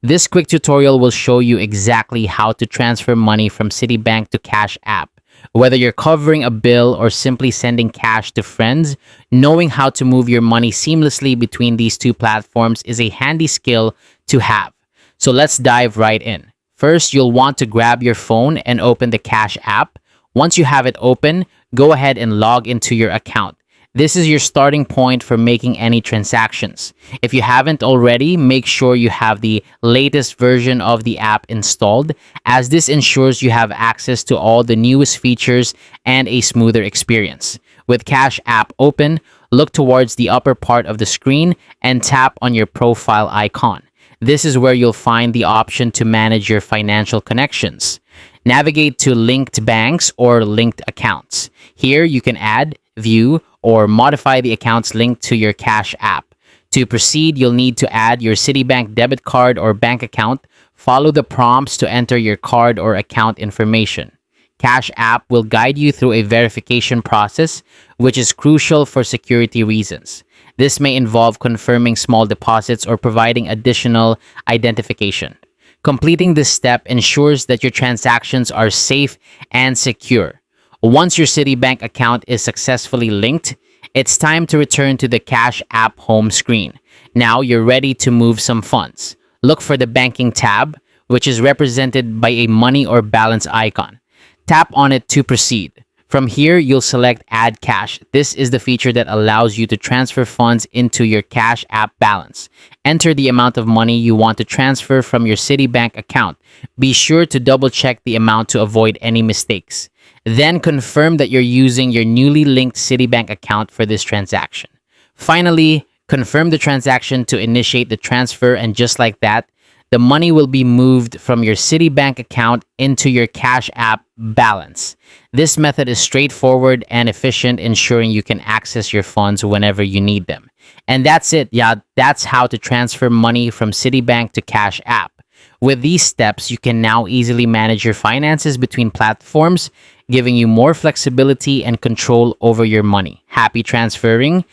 This quick tutorial will show you exactly how to transfer money from Citibank to Cash App. Whether you're covering a bill or simply sending cash to friends, knowing how to move your money seamlessly between these two platforms is a handy skill to have. So let's dive right in. First, you'll want to grab your phone and open the Cash App. Once you have it open, go ahead and log into your account. This is your starting point for making any transactions. If you haven't already, make sure you have the latest version of the app installed, as this ensures you have access to all the newest features and a smoother experience. With Cash App open, look towards the upper part of the screen and tap on your profile icon. This is where you'll find the option to manage your financial connections. Navigate to linked banks or linked accounts. Here you can add, view, or modify the accounts linked to your Cash App. To proceed, you'll need to add your Citibank debit card or bank account. Follow the prompts to enter your card or account information. Cash App will guide you through a verification process, which is crucial for security reasons. This may involve confirming small deposits or providing additional identification. Completing this step ensures that your transactions are safe and secure. Once your Citibank account is successfully linked, it's time to return to the Cash App home screen. Now you're ready to move some funds. Look for the Banking tab, which is represented by a money or balance icon. Tap on it to proceed. From here, you'll select Add Cash. This is the feature that allows you to transfer funds into your Cash App balance. Enter the amount of money you want to transfer from your Citibank account. Be sure to double-check the amount to avoid any mistakes. Then confirm that you're using your newly linked Citibank account for this transaction. Finally, confirm the transaction to initiate the transfer, and just like that, the money will be moved from your Citibank account into your Cash App balance. This method is straightforward and efficient, ensuring you can access your funds whenever you need them. And that's it. Yeah, that's how to transfer money from Citibank to Cash App. With these steps, you can now easily manage your finances between platforms, giving you more flexibility and control over your money. Happy transferring!